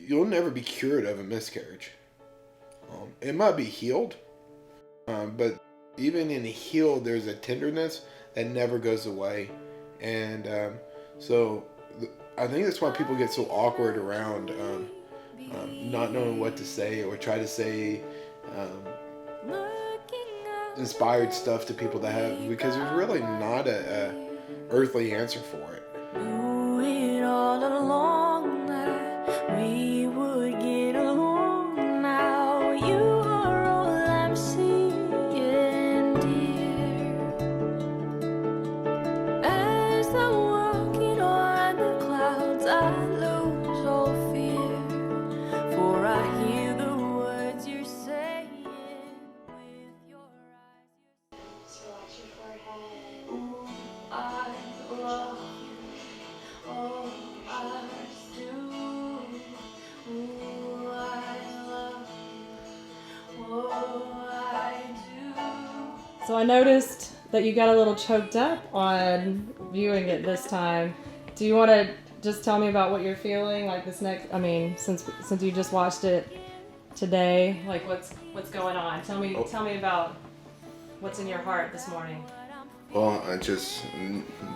you'll never be cured of a miscarriage. It might be healed, but even in healed, there's a tenderness that never goes away, and so I think that's why people get so awkward around not knowing what to say or try to say inspired stuff to people that have, because there's really not a earthly answer for it. Knew it all along that we would get along. Now you are all I'm seeing, dear. As I'm walking on the clouds, I lose all fear, for I hear the words you're saying with your eyes. So watch your forehead. Ooh, I love you. Oh, I do. Ooh, I love you. Oh, I do. So I noticed that you got a little choked up on viewing it this time. Do you want to just tell me about what you're feeling like this next? I mean, since you just watched it today, like what's going on? Tell me about what's in your heart this morning. Well, just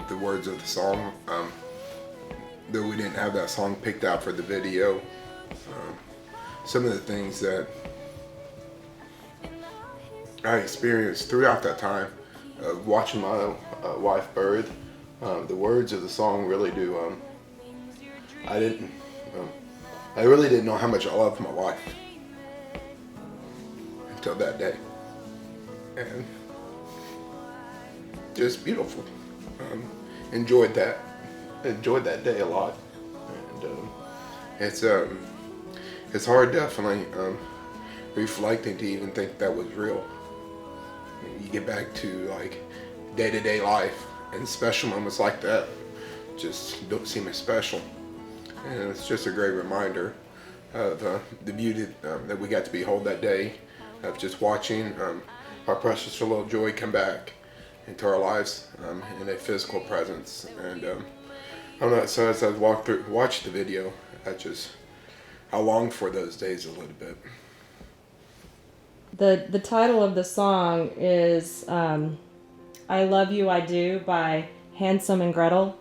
the words of the song. Though we didn't have that song picked out for the video, some of the things that I experienced throughout that time of watching my wife birth, the words of the song really do. I really didn't know how much I loved my wife until that day, and just beautiful. Enjoyed that day a lot, and it's hard, definitely reflecting to even think that was real. You get back to like day-to-day life, and special moments like that just don't seem as special, and it's just a great reminder of the beauty that we got to behold that day, of just watching our precious little Joy come back into our lives in a physical presence. And I don't know, so as I watched the video, I longed for those days a little bit. The title of the song is I Love You, I Do by Hansel and Gretel.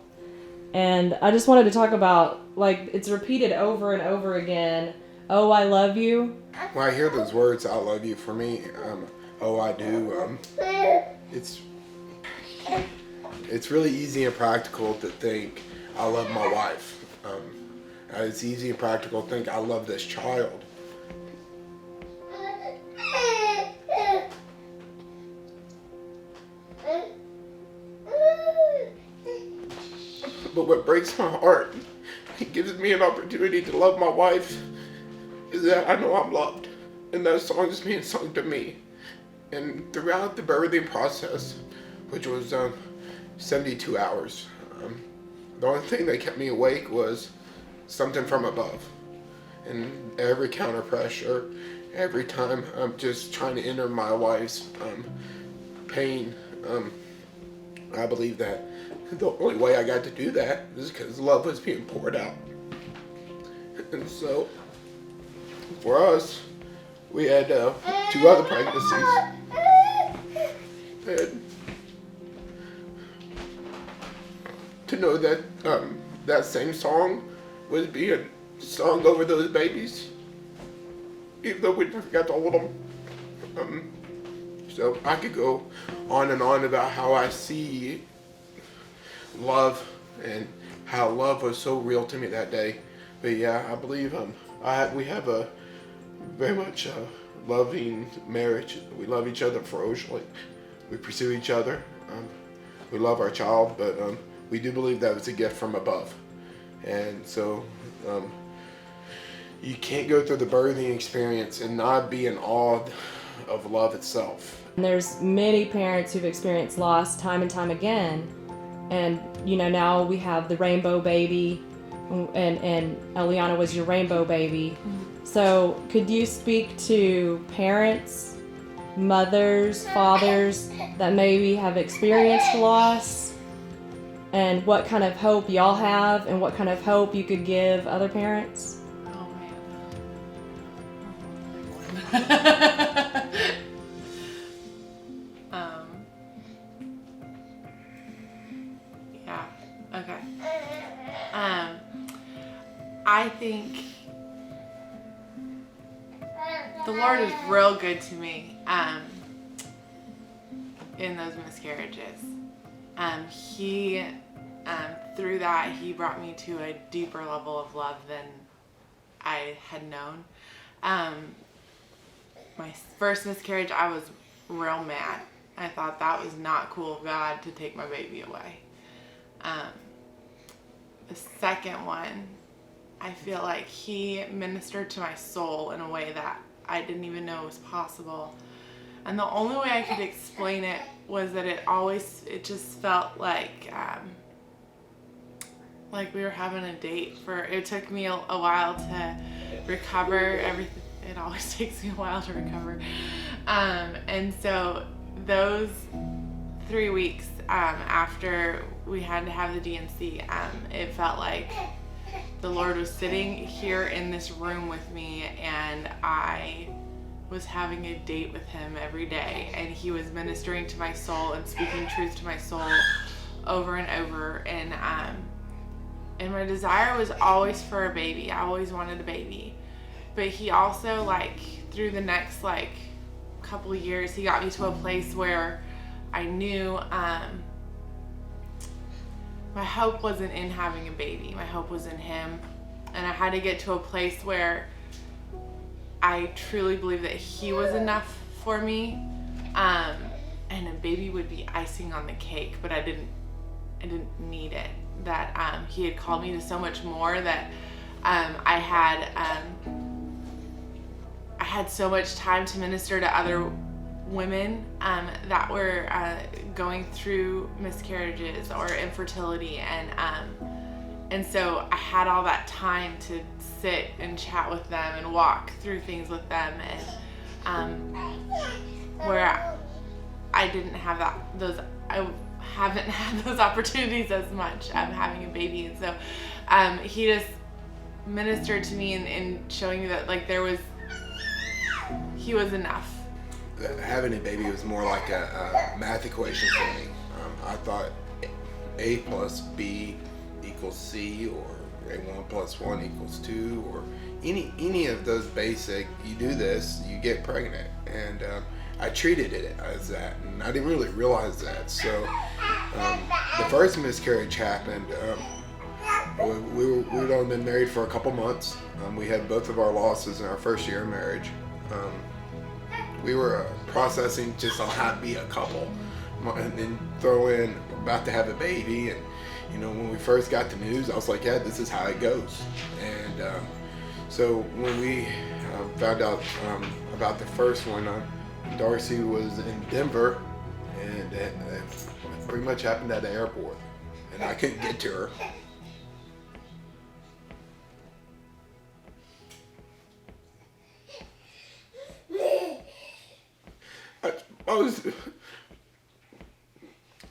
And I just wanted to talk about, like, it's repeated over and over again. Oh, I love you. When I hear those words, I love you, for me, oh, I do, it's really easy and practical to think I love my wife. It's easy and practical to think I love this child. But what breaks my heart, it gives me an opportunity to love my wife, is that I know I'm loved, and that song is being sung to me. And throughout the birthing process, which was 72 hours, the only thing that kept me awake was something from above. And every counter pressure, every time I'm just trying to enter my wife's pain, I believe that the only way I got to do that is because love was being poured out. And so, for us, we had 2 other pregnancies. And to know that that same song was being sung over those babies, even though we never got to hold them. So I could go on and on about how I see love and how love was so real to me that day. But yeah, I believe we have a very much loving marriage. We love each other ferociously. We pursue each other. We love our child, but we do believe that was a gift from above. And so you can't go through the birthing experience and not be in awe of love itself. And there's many parents who've experienced loss time and time again. And, you know, now we have the rainbow baby, and Eliana was your rainbow baby. So could you speak to parents, mothers, fathers that maybe have experienced loss, and what kind of hope y'all have and what kind of hope you could give other parents? Oh man, Yeah. Okay. I think the Lord is real good to me in those miscarriages. He through that, he brought me to a deeper level of love than I had known. My first miscarriage, I was real mad. I thought that was not cool of God to take my baby away. The second one, I feel like he ministered to my soul in a way that I didn't even know was possible. And the only way I could explain it was that it just felt like we were having a date. It took me a while to recover everything. It always takes me a while to recover. And so those 3 weeks after we had to have the D&C, it felt like the Lord was sitting here in this room with me, and I was having a date with him every day, and he was ministering to my soul and speaking truth to my soul over and over. And my desire was always for a baby. I always wanted a baby. But he also, through the next couple of years, he got me to a place where I knew my hope wasn't in having a baby. My hope was in him. And I had to get to a place where I truly believe that he was enough for me. And a baby would be icing on the cake, but I didn't need it. That he had called me to so much more, that I had so much time to minister to other women that were going through miscarriages or infertility, and so I had all that time to sit and chat with them and walk through things with them, and where I didn't have I haven't had those opportunities as much having a baby. And so he just ministered to me in showing me that he was enough. Having a baby was more like a math equation for me. I thought A plus B equals C, or A1 plus 1 equals 2, or any of those basic, you do this, you get pregnant. And I treated it as that, and I didn't really realize that. So the first miscarriage happened. We'd only been married for a couple months. We had both of our losses in our first year of marriage. We were processing just on how to be a couple, and then throw in about to have a baby. And when we first got the news, I was like, yeah, this is how it goes. And so when we found out about the first one, Darcy was in Denver, and it pretty much happened at the airport, and I couldn't get to her.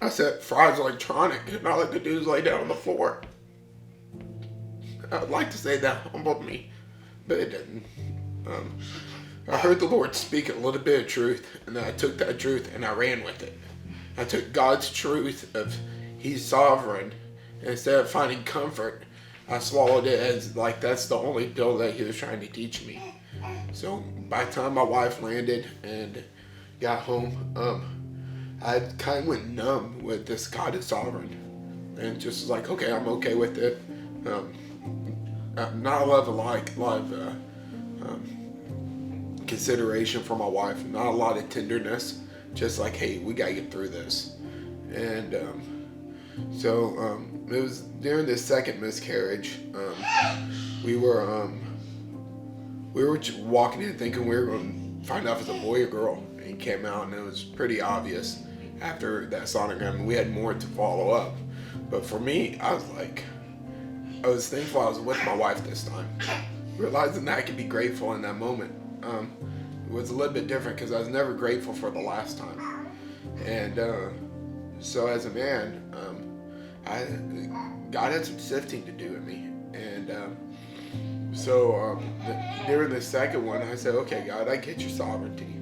I said, Fry's electronic, and all I could do is lay down on the floor. I'd like to say that humbled me, but it didn't. I heard the Lord speak a little bit of truth, and then I took that truth and I ran with it. I took God's truth of He's sovereign, and instead of finding comfort, I swallowed it as that's the only pill that He was trying to teach me. So by the time my wife landed and got home, I kind of went numb with this God is sovereign, and just was like, okay, I'm okay with it. Not a lot of consideration for my wife, not a lot of tenderness, just like, hey, we gotta get through this. And so it was during this second miscarriage, we were walking in thinking we were going to find out if it was a boy or girl, and it came out and it was pretty obvious after that sonogram, and we had more to follow up. But for me, I was thankful I was with my wife this time, realizing that I could be grateful in that moment. It was a little bit different because I was never grateful for the last time. And so as a man, God had some sifting to do with me. And During the second one, I said, okay, God, I get your sovereignty.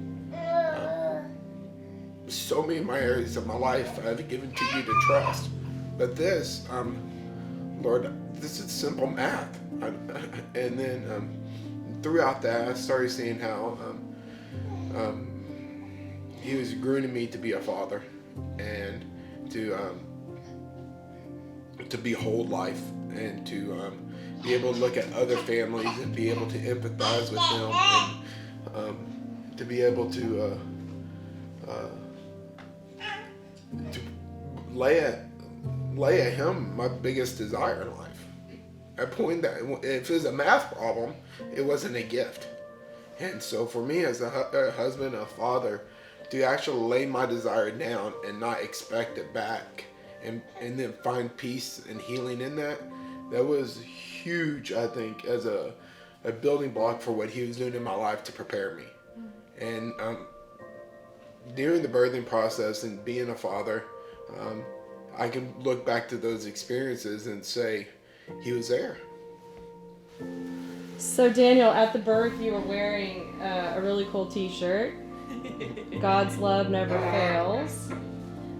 So many of my areas of my life I've given to you to trust. But this, Lord, this is simple math. And then throughout that, I started seeing how he was grooming me to be a father and to behold life and to be able to look at other families and be able to empathize with them and to be able to lay at him my biggest desire in life. I point that if it was a math problem, it wasn't a gift. And so for me as a husband, a father, to actually lay my desire down and not expect it back and then find peace and healing in that was huge, I think, as a building block for what he was doing in my life to prepare me. And during the birthing process and being a father, I can look back to those experiences and say he was there. So Daniel, at the birth, you were wearing a really cool T-shirt. God's love never fails.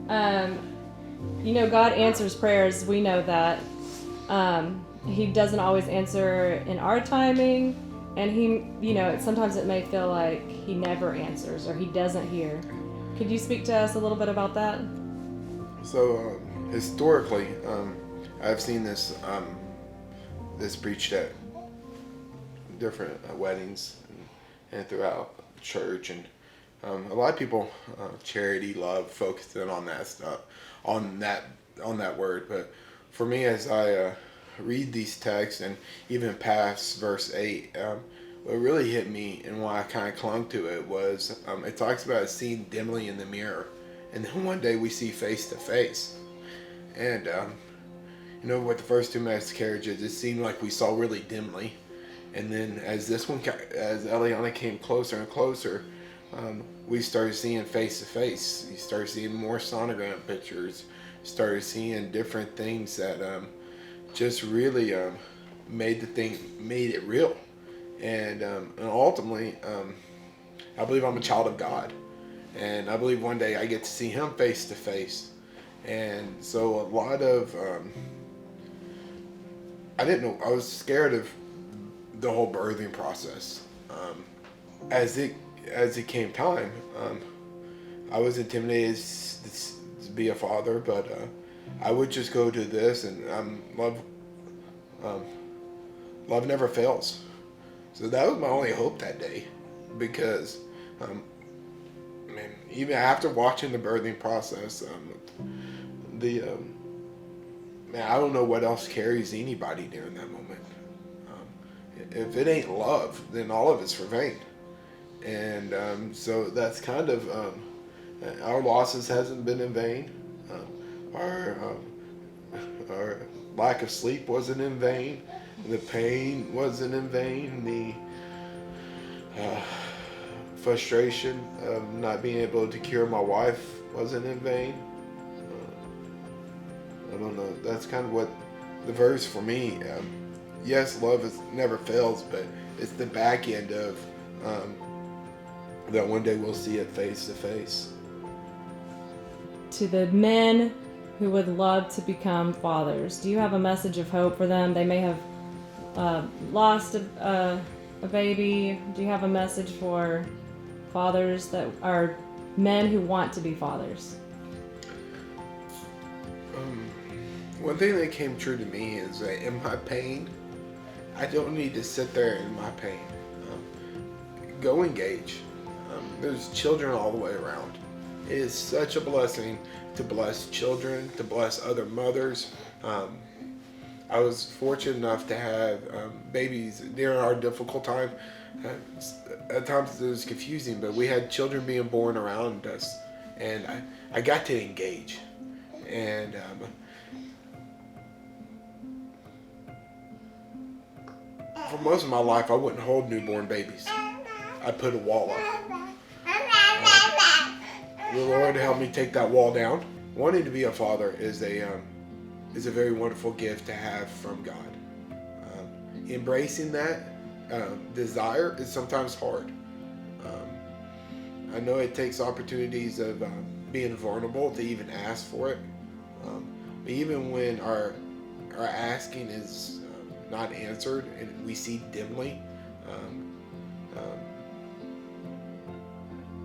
God answers prayers. We know that. He doesn't always answer in our timing, and sometimes it may feel like he never answers or he doesn't hear. Could you speak to us a little bit about that? So historically, I've seen this preached at different weddings and throughout the church, and a lot of people charity, love, focus in on that stuff, on that word. But for me, as I read these texts and even past verse 8, what really hit me and why I kind of clung to it was it talks about seeing dimly in the mirror, and then one day we see face to face. And with the first two miscarriages, it seemed like we saw really dimly, and then as Eliana came closer and closer, we started seeing face to face. You started seeing more sonogram pictures, started seeing different things that just really made it real. And ultimately, I believe I'm a child of God, and I believe one day I get to see him face to face. And so a lot of I didn't know, I was scared of the whole birthing process. As it came time, I was intimidated to be a father, but I would just go to this, and love never fails. So that was my only hope that day, because even after watching the birthing process, I don't know what else carries anybody during that moment. If it ain't love, then all of it's for vain. And so that's kind of our losses hasn't been in vain. Our lack of sleep wasn't in vain. The pain wasn't in vain. The frustration of not being able to cure my wife wasn't in vain. I don't know. That's kind of what the verse for me. Yes, love never fails, but it's the back end of that one day we'll see it face to face. To the men who would love to become fathers, do you have a message of hope for them? They may have lost a baby. Do you have a message for fathers that are men who want to be fathers? One thing that came true to me is that in my pain, I don't need to sit there in my pain. Go engage. There's children all the way around. It is such a blessing to bless children, to bless other mothers. I was fortunate enough to have babies during our difficult time. At times it was confusing, but we had children being born around us, and I got to engage. And for most of my life, I wouldn't hold newborn babies. I'd put a wall up. The Lord helped me take that wall down. Wanting to be a father is a very wonderful gift to have from God. Embracing that desire is sometimes hard. I know it takes opportunities of being vulnerable to even ask for it. But even when our asking is not answered and we see dimly,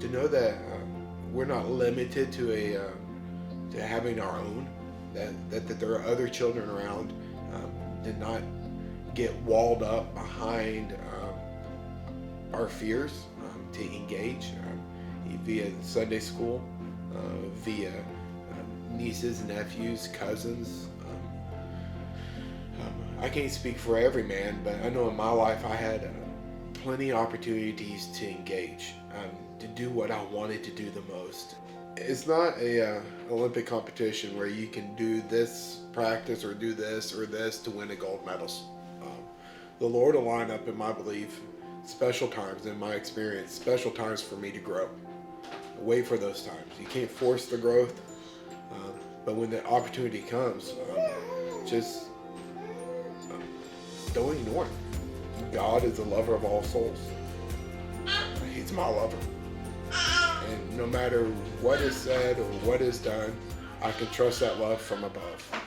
to know that we're not limited to having our own, that there are other children around, to not get walled up behind our fears, to engage via Sunday school, via nieces, nephews, cousins. I can't speak for every man, but I know in my life I had plenty of opportunities to engage, to do what I wanted to do the most. It's not a Olympic competition where you can do this practice or do this or this to win a gold medal. The Lord will line up, in my belief, special times, in my experience, special times for me to grow. Wait for those times. You can't force the growth, but when the opportunity comes, just don't ignore it. God is the lover of all souls. He's my lover. And no matter what is said or what is done, I can trust that love from above.